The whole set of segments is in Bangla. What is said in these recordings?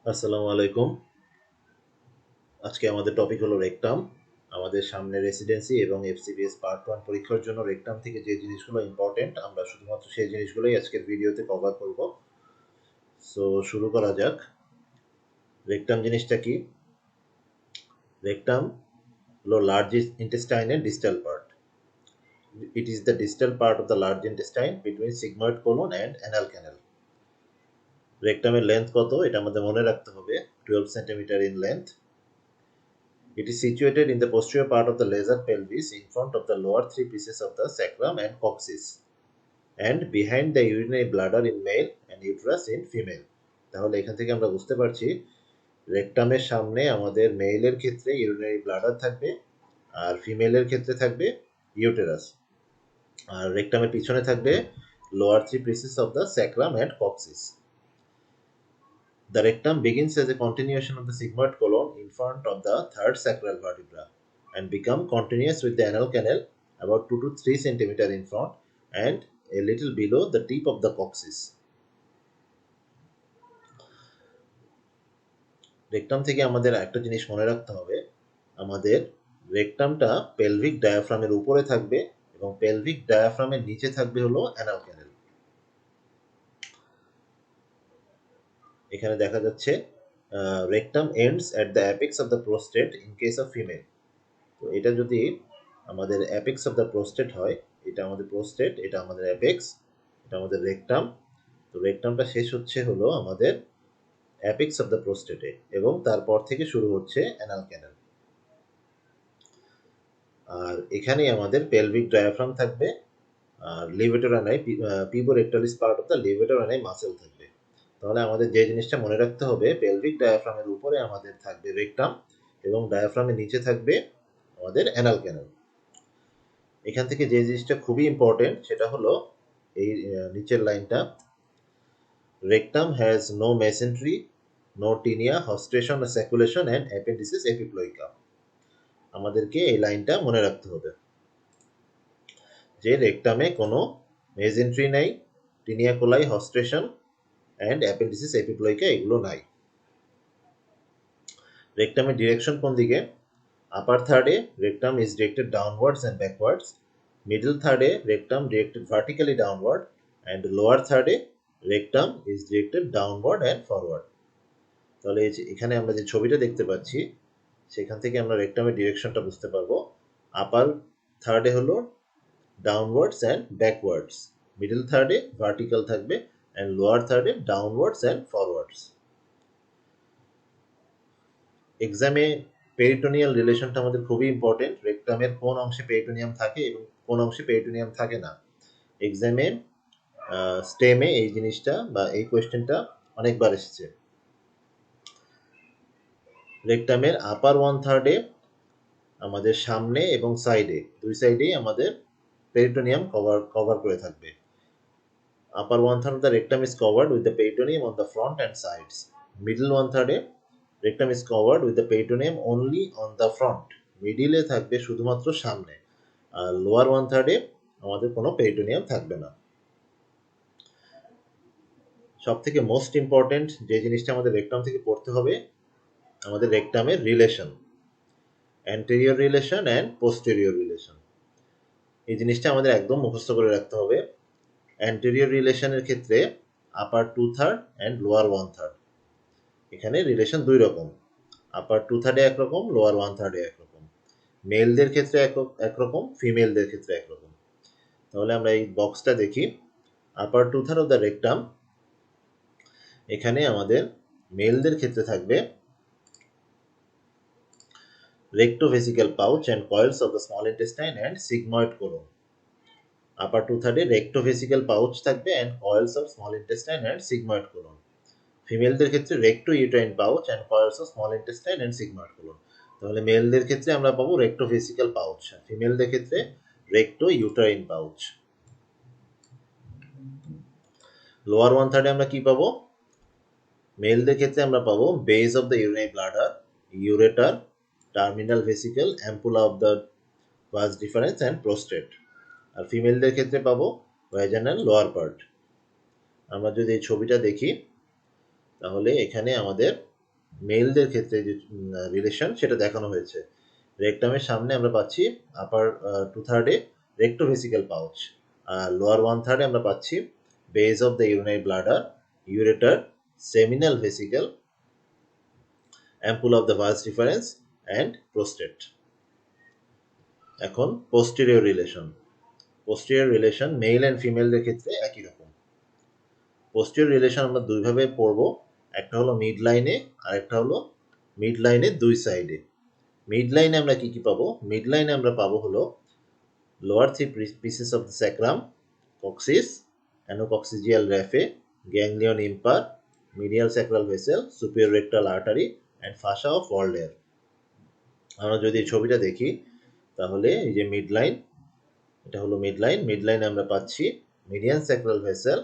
আসসালামু আলাইকুম। আজকে আমাদের টপিক হলো রেকটাম। আমাদের সামনে রেসিডেন্সি এবং এফসিপিএস পার্ট 1 পরীক্ষার জন্য রেকটাম থেকে যে জিনিসগুলো ইম্পর্টেন্ট আমরা শুধুমাত্র সেই জিনিসগুলোই আজকের ভিডিওতে কভার করব। সো শুরু করা যাক। রেকটাম জিনিসটা কি? রেকটাম হলো লার্জ ইন্টেস্টাইনের distal part. It is the distal part of the large intestine between sigmoid colon and anal canal. রেকটামের লেন্থ কত এটা আমাদের মনে রাখতে হবে। 12 centimetre in length. It is situated in the posterior part of the lesser pelvis in front of the lower three pieces of the sacrum and coccyx and behind the urinary bladder in male and uterus in female. তাহলে এখান থেকে আমরা বুঝতে পারছি রেকটামের সামনে আমাদের মেইলের ক্ষেত্রে ইউরিনারি ব্লাডার থাকবে আর ফিমেলের ক্ষেত্রে থাকবে ইউটেরাস, আর রেকটামের পিছনে থাকবে lower three pieces of the sacrum and coccyx. The rectum begins as a continuation of the sigmoid colon in front of the third sacral vertebra and become continuous with the anal canal about 2 to 3 cm in front and a little below the tip of the coccyx. Rectum থেকে আমাদের একটা জিনিস মনে রাখতে হবে, আমাদের রেকটামটা পেলভিক ডায়াফ্রামের উপরে থাকবে এবং পেলভিক ডায়াফ্রামের নিচে থাকবে হলো অ্যানাল ক্যানাল. এখানে দেখা যাচ্ছে rectum ends at the apex of the prostate in case of female. তো এটা যদি আমাদের অ্যাপেক্স অফ দ্য প্রোস্টেট হয়, এটা আমাদের প্রোস্টেট, এটা আমাদের অ্যাপেক্স, এটা আমাদের রেকটাম. তো রেকটামটা শেষ হচ্ছে হলো আমাদের অ্যাপেক্স অফ দ্য প্রোস্টেটে এবং তারপর থেকে শুরু হচ্ছে অ্যানাল ক্যানাল. আর এখানেই আমাদের পেলভিক ডায়াফ্রাম থাকবে আর levator ani puborectalis part of the levator ani muscle থাকবে. তাহলে আমাদের যে জিনিসটা মনে রাখতে হবে, পেলভিক ডায়াফ্রামের উপরে আমাদের থাকবে রেকটাম এবং ডায়াফ্রামের নিচে থাকবে আমাদের অ্যানাল ক্যানাল. এখান থেকে যে জিনিসটা খুবই ইম্পর্টেন্ট সেটা হলো এই নিচের লাইনটা, rectum has no mesentery, no taenia, haustration, sacculation and appendices epiploicae. আমাদেরকে এই লাইনটা মনে রাখতে হবে যে রেকটামে কোনো মেসেন্ট্রি নাই, টিনিয়া কোলাই, হস্টেশন অ্যান্ড অ্যাপেন্ডিসিস এপিপ্লয়িকা এগুলো নাই. রেকটামের ডিরেকশন কোন দিকে? আপার থার্ডে rectum is directed downwards and backwards, middle third rectum directed vertically downward and lower third rectum is directed downward and forward. তাহলে এখানে আমরা যে ছবিটা দেখতে পাচ্ছি সেখান থেকে আমরা রেকটামের ডিরেকশনটা বুঝতে পারবো. আপার থার্ডে হলো ডাউনওয়ার্ডস অ্যান্ড ব্যাকওয়ার্ডস, মিডল থার্ডে ভার্টিক্যাল থাকবে অ্যান্ড লোয়ার থার্ডে ডাউনওয়ার্ডস অ্যান্ড ফরওয়ার্ডস. এক্সামে পেরিটোনিয়াল রিলেশনটা আমাদের খুবই ইম্পর্টেন্ট. রেকটামের কোন অংশে পেরিটোনিয়াম থাকে এবং কোন অংশে পেরিটোনিয়াম থাকে না. এক্সামে স্টেমে এই জিনিসটা বা এই কোয়েশ্চেনটা অনেকবার এসেছে. রেকটামের আপার ওয়ান থার্ডে আমাদের সামনে এবং সাইডে দুই সাইডেই আমাদের পেরিটোনিয়াম কভার করে থাকবে. Upper one third of the rectum is covered with the peritoneum on the front and sides. Middle one থার্ডে rectum is covered with the peritoneum only on the front. মিডিলে থাকবে শুধুমাত্র সামনে, আর লোয়ার ওয়ান থার্ডে আমাদের কোনো পেরিটোনিয়াম থাকবে না. সব থেকে মোস্ট ইম্পর্টেন্ট যে জিনিসটা আমাদের রেকটাম থেকে পড়তে হবে, আমাদের রেকটামের relation, anterior relation and posterior relation. এই জিনিসটা আমাদের একদম মুখস্থ করে রাখতে হবে. অ্যান্টেরিয়র রিলেশনের ক্ষেত্রে upper two third and lower one third, এখানে রিলেশন দুই রকম, আপার টু থার্ডে একরকম, লোয়ার ওয়ান থার্ডে একরকম. মেলদের ক্ষেত্রে একরকম, ফিমেলদের ক্ষেত্রে একরকম. তাহলে আমরা এই বক্সটা দেখি. Upper two third of the rectum, এখানে আমাদের মেলদের ক্ষেত্রে থাকবে rectovesical pouch and coils of the small intestine and sigmoid colon. Upper two third rectovesical pouch থাকবে and coils of small intestine and sigmoid colon. ফিমেলদের ক্ষেত্রে rectouterine pouch and coils of small intestine and sigmoid colon. তাহলে মেলদের ক্ষেত্রে আমরা পাবো rectovesical pouch, ফিমেলদের ক্ষেত্রে rectouterine pouch. লোয়ার ওয়ান থার্ডে আমরা কি পাবো? মেলদের ক্ষেত্রে আমরা পাবো base of the urinary bladder, ureter, terminal vesicle, ampulla of the vas deferens and prostate. আর ফিমেলদের ক্ষেত্রে পাবো ভ্যাজানাল লোয়ার পার্ট. আমরা যদি এই ছবিটা দেখি তাহলে এখানে আমাদের মেলদের ক্ষেত্রে যে রিলেশন সেটা দেখানো হয়েছে। রেকটামের সামনে আমরা পাচ্ছি আপার 2/3 রেক্টোভেসিক্যাল পাউচ, আর লোয়ার 1/3 আমরা পাচ্ছি base of the urinary bladder, ureter, seminal vesicle, ampulla of the vas deferens and prostate. এখন posterior relation. Posterior relation male and ফিমেলদের ক্ষেত্রে একই রকম। পোস্টেরিয়র রিলেশন আমরা দুইভাবে পড়ব, একটা হলো মিড লাইনে আর একটা হলো মিড লাইনের দুই সাইডে। মিড লাইনে আমরা কি কি পাবো? মিড লাইনে আমরা পাবো হলো lower three pieces of the sacrum, coccyx, anococcygeal raphe, ganglion impar, medial sacral vessel, superior rectal artery and fascia of ওয়ার্ল্ডের। আমরা যদি এই ছবিটা দেখি তাহলে এই যে মিড লাইন, এটা হলো মিড লাইন। মিড লাইনে আমরা পাচ্ছি মিডিয়ান স্যাক্রাল ভেসেল,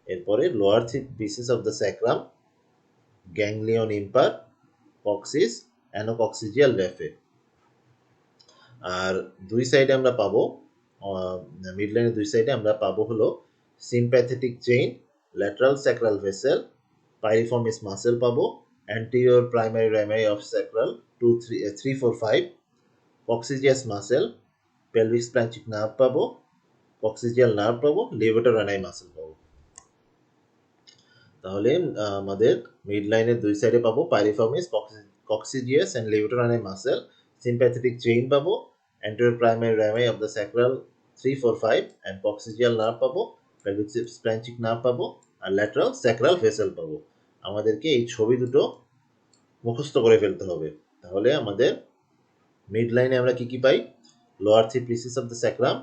এরপরে lower three pieces of the sacrum, ganglion impar, coccyx, anococcygeal raphe. আর দুই সাইডে আমরা পাবো, মিড লাইনের দুই সাইডে আমরা পাবো হলো sympathetic chain, lateral sacral vessel, piriformis muscle পাবো, anterior primary rami of sacral 3, 4, 5, coccygeus muscle, pelvic splanchnic nerve পাবো, কক্সিজিয়াল নার্ভ পাবো, লিভেটর অ্যানাই মাসেল পাবো। তাহলে আমাদের মিড লাইনের দুই সাইডে পাবো piriformis, coccygeus and levator ani muscle, sympathetic chain পাবো, anterior primary rami of the sacral 3, 4, 5 and coccygeal nerve পাবো, pelvic splanchnic nerve পাবো আর lateral sacral vessel পাবো। আমাদেরকে এই ছবি দুটো মুখস্থ করে ফেলতে হবে। তাহলে আমাদের মিড লাইনে আমরা কি কি পাই? Lower three pieces of the sacrum,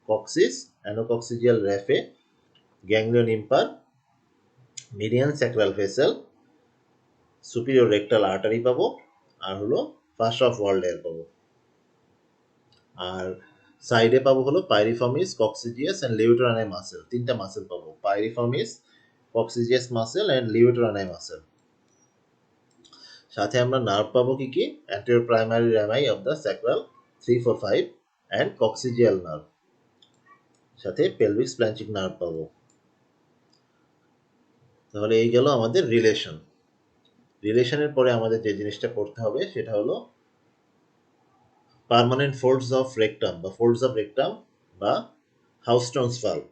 coccyx, anococcygeal raphe, ganglion impar, median sacral vessel, superior rectal artery পাবো আর হলো ফাসা অফ ওয়ার্ল্ডের পাবো। আর সাইডে পাবো হলো piriformis, coccygeus and levator ani muscle, তিনটা মাসেল পাবো, piriformis, coccygeus muscle and levator ani muscle. সাথে আমরা নার্ভ পাবো কি কি? Anterior primary rami of the sacral 3, 4, 5 and coccygeal nerve, সাথে পেলভিক স্প্ল্যাঞ্চিক নার্ভ পাবো। তাহলে এই গেল আমাদের রিলেশন। রিলেশনের পরে আমাদের যে জিনিসটা করতে হবে সেটা হলো পার্মানেন্ট ফোল্ডস অফ রেকটাম বা ফোল্ডস অফ রেকটাম বা হাউস্টোনস ভালভ।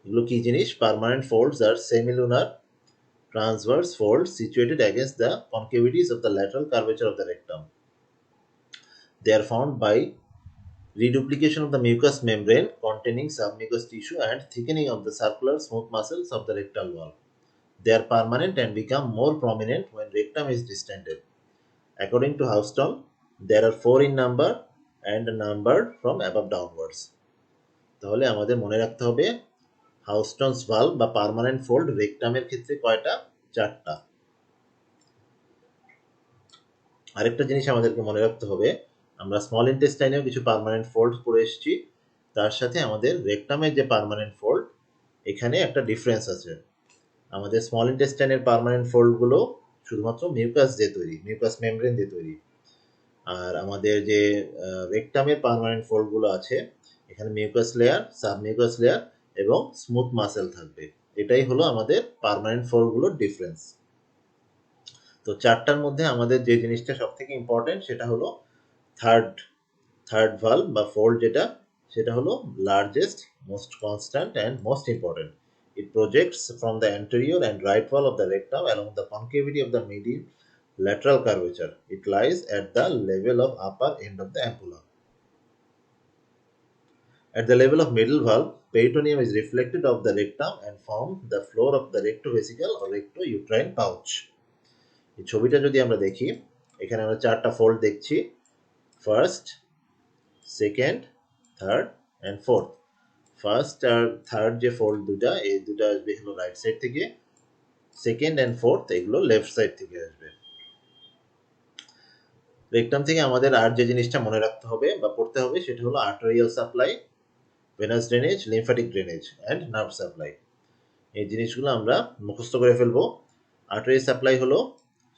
এগুলো কি জিনিস? Permanent folds R semilunar transverse folds situated against the concavities of the lateral curvature of the rectum. They are found by reduplication of the mucous membrane containing submucous tissue and thickening of the circular smooth muscles of the rectal wall. They are permanent and become more prominent when rectum is distended. According to Houston, there are 4 in number and numbered from above downwards. তাহলে আমাদের মনে রাখতে হবে হাউস্টনস ভালভ বা পার্মানেন্ট ফোল্ড রেকটামের ক্ষেত্রে কয়টা? 4টা। আরেকটা জিনিস আমাদেরকে মনে রাখতে হবে, আমরা স্মল ইন্টেস্টাইনেও কিছু পার্মানেন্ট ফোল্ড পড়ে এসেছি, তার সাথে আমাদের রেকটামের যে পার্মানেন্ট ফোল্ড এখানে একটা ডিফারেন্স আছে। আমাদের স্মল ইন্টেস্টাইনের পার্মানেন্ট ফোল্ডগুলো শুধুমাত্র মিউকাস দিয়ে তৈরি, মিউকাস মেমব্রেন দিয়ে তৈরি। আর আমাদের যে রেকটামের পার্মানেন্ট ফোল্ডগুলো আছে এখানে মিউকাস লেয়ার, সাবমিউকাস লেয়ার এবং স্মুথ মাসেল থাকবে। এটাই হলো আমাদের পার্মানেন্ট ফোল্ডগুলোর ডিফারেন্স। তো 4টার মধ্যে আমাদের যে জিনিসটা সব থেকে ইম্পর্টেন্ট সেটা হলো থার্ড ভালভ বা ফোল্ড, যেটা সেটা হলো largest, most constant and most important. It projects from the anterior and right wall of the rectum along the concavity of the medial lateral curvature. It lies at the level of upper end of the ampulla. At the level of middle valve, peritoneum is reflected off the rectum and forms the floor of the rectovesical or rectouterine pouch. এই ছবিটা যদি আমরা দেখি, এখানে আমরা 4টা ফোল্ড দেখছি, first, second, third and fourth. First আর থার্ড যে ফোল্ড দুটা, এই দুটা আসবে হলো রাইট সাইড থেকে, সেকেন্ড অ্যান্ড ফোর্থ এগুলো লেফট সাইড থেকে আসবে। রেকটাম থেকে আমাদের আর যে জিনিসটা মনে রাখতে হবে বা পড়তে হবে সেটা হলো arterial supply, venous drainage, lymphatic drainage and nerve supply. এই জিনিসগুলো আমরা মুখস্থ করে ফেলবো। আর্টারি সাপ্লাই হলো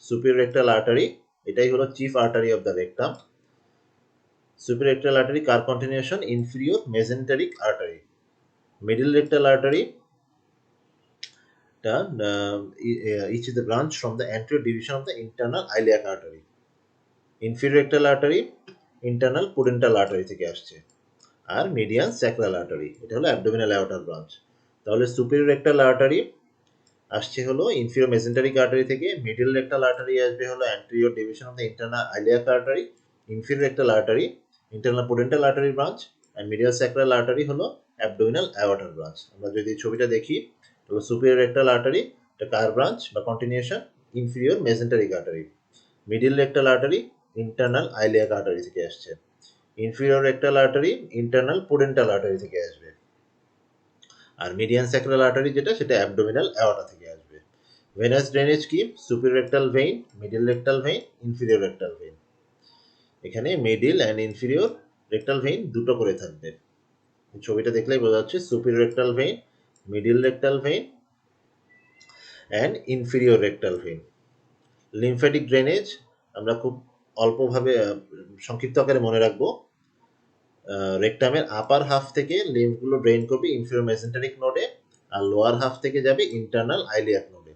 সুপিরিয়র রেক্টাল আর্টারি, এটাই হলো chief artery of the rectum. Superior rectal artery কার continuation? Inferior mesenteric artery. Middle rectal artery এটা each is the branch from the anterior division of the internal iliac artery. Inferior rectal artery internal pudendal artery থেকে আসছে, আর median sacral artery এটা হলো abdominal aorta branch। তাহলে superior rectal artery আসছে হলো inferior mesenteric artery থেকে, middle rectal artery আসবে হলো anterior division of the internal iliac artery, inferior rectal artery internal pudendal artery branch, and medial sacral artery হলো abdominal aorta branch। আমরা যদি ছবিটা দেখি তাহলে superior rectal artery এটা কার ব্রাঞ্চ বা continuation, inferior mesenteric artery, middle rectal artery internal iliac artery থেকে আসছে, inferior rectal artery internal pudendal artery থেকে আসবে, আর মিডিয়ান স্যাক্রাল আর্টারি যেটা সেটা অ্যাবডোমিনাল অ্যাওর্টা থেকে আসবে। ভেনাস ড্রেনেজ কি? Superior rectal vein, middle rectal vein, inferior rectal vein. এখানে middle and inferior rectal vein দুটো করে থাকবে। ছবিটা দেখলেই বোঝা যাচ্ছে superior rectal vein, middle rectal vein and inferior rectal vein. Lymphatic drainage আমরা খুব অল্পভাবে সংক্ষিপ্ত আকারে মনে রাখবো। রেক্টামের আপার হাফ থেকে লিম্ফগুলো ড্রেন করবে ইনফিরিয়র মেসেন্টারিক নোডে, আর লোয়ার হাফ থেকে যাবে ইন্টারনাল আইলিয়াক নোডে।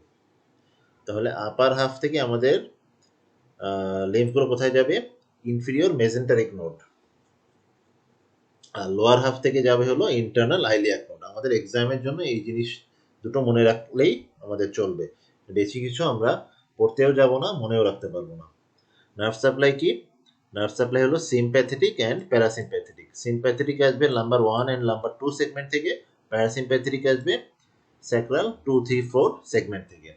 তাহলে আপার হাফ থেকে আমাদের লিম্ফগুলো কোথায় যাবে? ইনফিরিয়র মেসেন্টারিক নোড, আর লোয়ার হাফ থেকে যাবে হলো ইন্টারনাল আইলিয়াক নোড। আমাদের এক্সামের জন্য এই জিনিস দুটো মনে রাখলেই আমাদের চলবে, বেশি কিছু আমরা পড়তেও যাব না, মনেও রাখতে পারবো না। নার্ভ সাপ্লাই কি? নার্ভ সাপ্লাই হলো সিম্প্যাথেটিক অ্যান্ড প্যারাসিম্প্যাথেটিক। সিম্প্যাথেটিক আসবে নাম্বার 1 অ্যান্ড নাম্বার 2 সেগমেন্ট থেকে, প্যারাসিম্প্যাথেটিক আসবে স্যাক্রাল 2, 3, 4 সেগমেন্ট থেকে।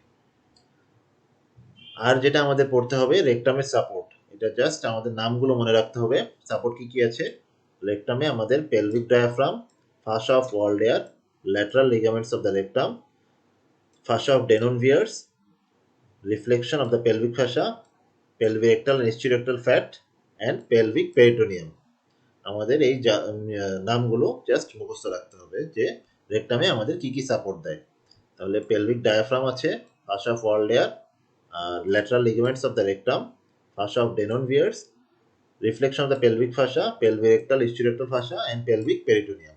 আর যেটা আমাদের পড়তে হবে রেক্টামের সাপোর্ট, এটা জাস্ট আমাদের নামগুলো মনে রাখতে হবে। সাপোর্ট কি কি আছে রেক্টামে? আমাদের pelvic diaphragm, fascia of Waldeyer, lateral ligaments of the rectum, fascia of Denonvilliers, reflection of the pelvic fascia, pelvic rectal and ischiorectal fat, and pelvic peritoneum। আমাদের এই নামগুলো জাস্ট মুখস্থ রাখতে হবে যে রেক্টামে আমাদের কি কি সাপোর্ট দেয়। তাহলে পেলভিক ডায়াফ্রাম আছে, ফাসা অফ ওয়ালডেয়ার, আর lateral ligaments of the rectum, fascia of Denonvilliers, reflection of the pelvic fascia, pelvic rectal ischiorectal fascia, and pelvic peritoneum.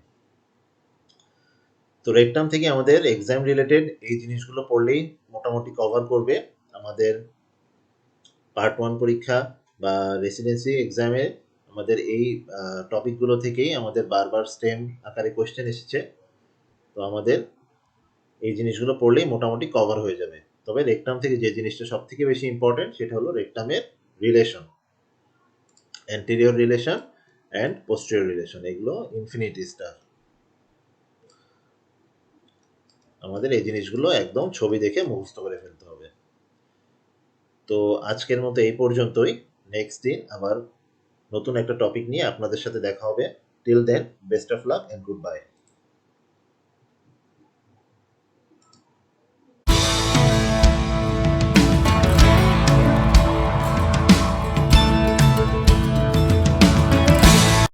তো রেক্টাম থেকে আমাদের এক্সাম রিলেটেড এই জিনিসগুলো পড়লেই মোটামুটি কভার করবে। আমাদের পার্ট 1 পরীক্ষা বা রেসিডেন্সি এক্সামে আমাদের এই টপিকগুলো থেকেই আমাদের বারবার স্টেম আকারে কোয়েশ্চেন এসেছে। তো আমাদের এই জিনিসগুলো পড়লেই মোটামুটি কভার হয়ে যাবে। তবে রেক্টাম থেকে যে জিনিসটা সব থেকে বেশি ইম্পর্টেন্ট সেটা হলো রেক্টামের relation, anterior relation and posterior relation, এগুলো ইনফিনিটি স্টার। আমাদের এই জিনিসগুলো একদম ছবি দেখে মুখস্থ করে ফেলতে হবে। তো আজকের মতো এই পর্যন্তই। নেক্সট দিন আবার নতুন একটা টপিক নিয়ে আপনাদের সাথে দেখা হবে। Till then, best of luck and good by.